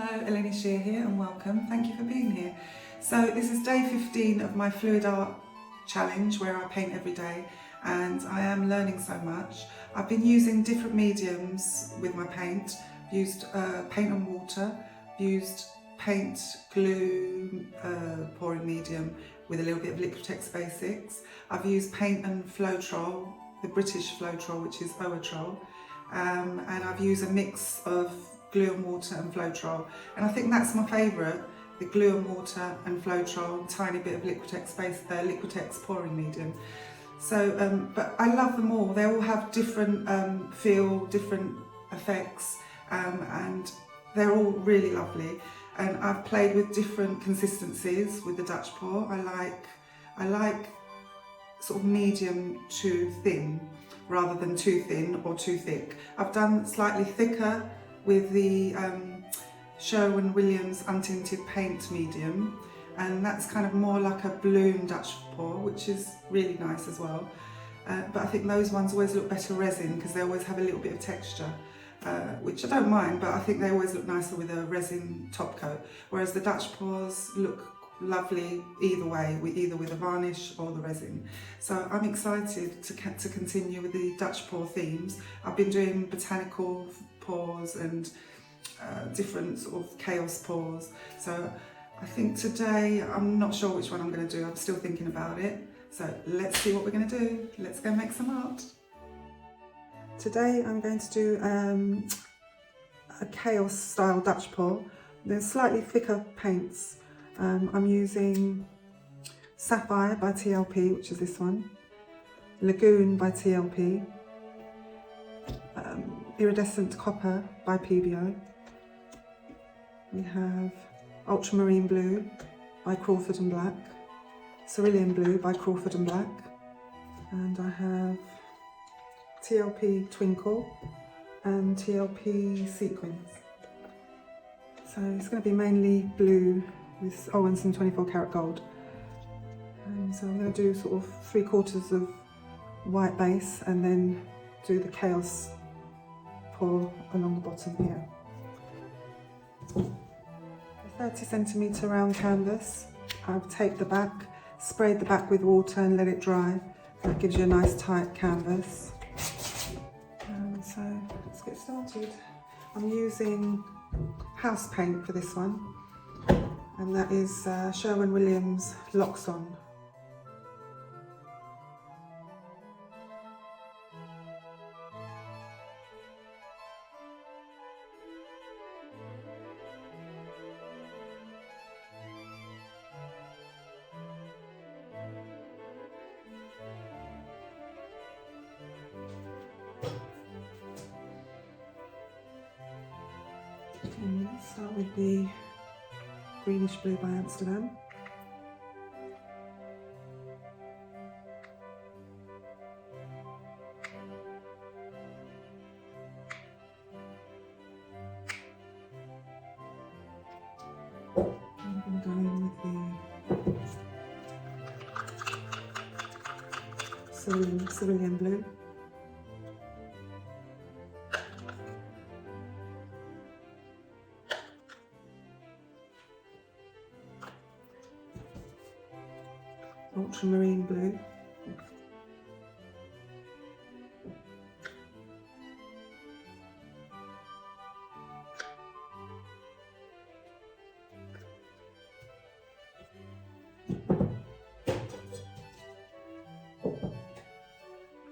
Hello, Eleni Shear here and welcome. Thank you for being here. So this is day 15 of my fluid art challenge where I paint every day and I am learning so much. I've been using different mediums with my paint. I've used paint and water, used paint, glue, pouring medium with a little bit of Liquitex Basics. I've used paint and Floetrol, the British Floetrol, which is Oatrol, and I've used a mix of glue and water and Floetrol, and I think that's my favourite, the glue and water and Floetrol, tiny bit of Liquitex pouring medium. So, but I love them all. They all have different feel, different effects, and they're all really lovely. And I've played with different consistencies with the Dutch pour. I like sort of medium to thin, rather than too thin or too thick. I've done slightly thicker with the Sherwin-Williams untinted paint medium, and that's kind of more like a bloom Dutch pour, which is really nice as well. But I think those ones always look better resin because they always have a little bit of texture, which I don't mind, but I think they always look nicer with a resin top coat, whereas the Dutch pours look lovely either way, either with a varnish or the resin. So I'm excited to continue with the Dutch pour themes. I've been doing botanical pours and different sort of chaos pours. So I think today, I'm not sure which one I'm going to do. I'm still thinking about it. So let's see what we're going to do. Let's go make some art. Today I'm going to do a chaos style Dutch pour. They're slightly thicker paints. I'm using Sapphire by TLP, which is this one, Lagoon by TLP, Iridescent Copper by PBO. We have Ultramarine Blue by Crawford and Black, Cerulean Blue by Crawford and Black, and I have TLP Twinkle and TLP Sequins. So it's going to be mainly blue with and some 24 karat gold. And so I'm going to do sort of 3/4 of white base and then do the chaos pour along the bottom here. A 30cm round canvas. I've taped the back, sprayed the back with water and let it dry. That gives you a nice tight canvas. So let's get started. I'm using house paint for this one, and that is Sherwin-Williams Loxon. And let's start with the Greenish Blue by Amsterdam. I'm going to go in with the Cerulean Blue. Ultramarine Blue,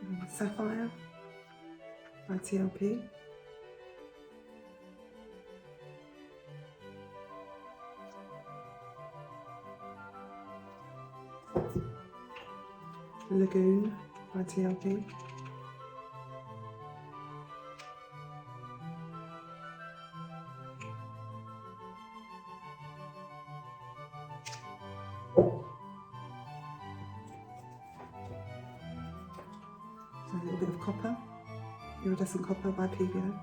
and Sapphire by TLP. Lagoon by TLP. So a little bit of copper, Iridescent Copper by PBO.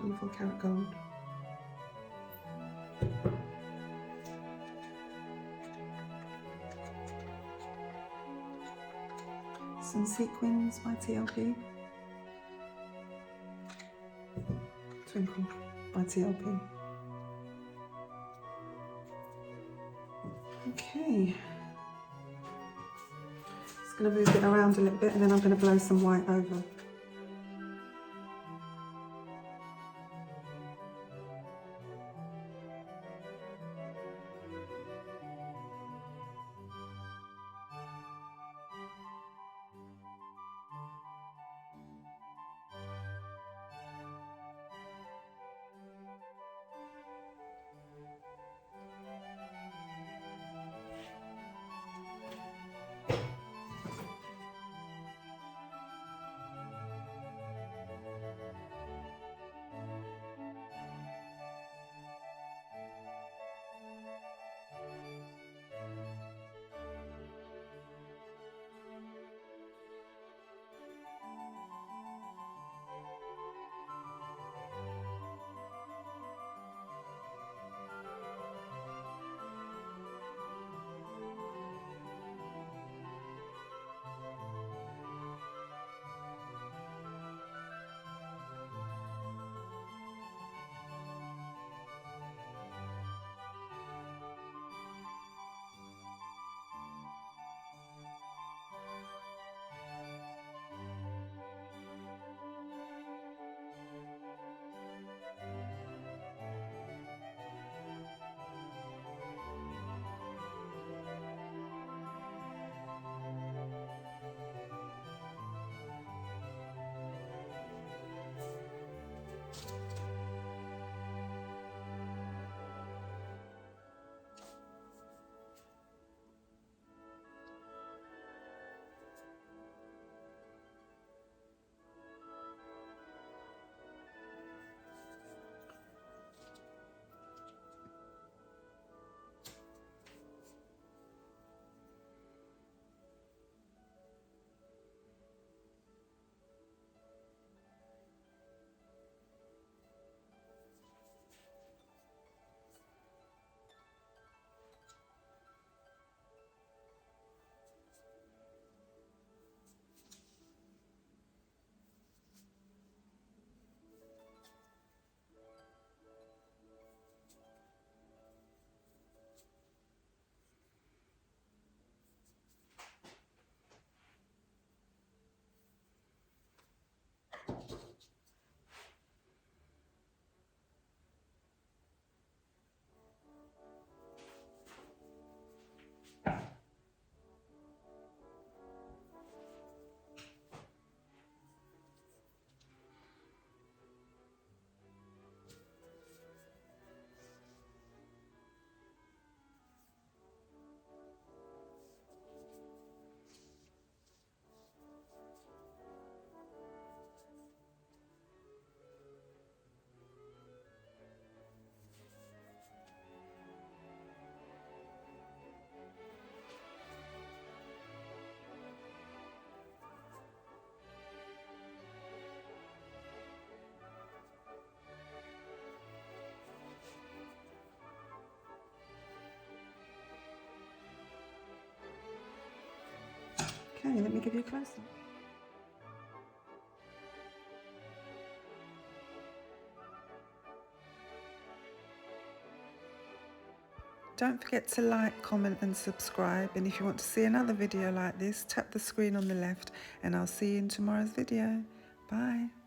24 karat gold. some sequins by TLP. Twinkle by TLP. Okay. Just going to move it around a little bit and then I'm going to blow some white over. Okay, let me give you a close-up. Don't forget to like, comment and subscribe, and if you want to see another video like this, tap the screen on the left and I'll see you in tomorrow's video. Bye.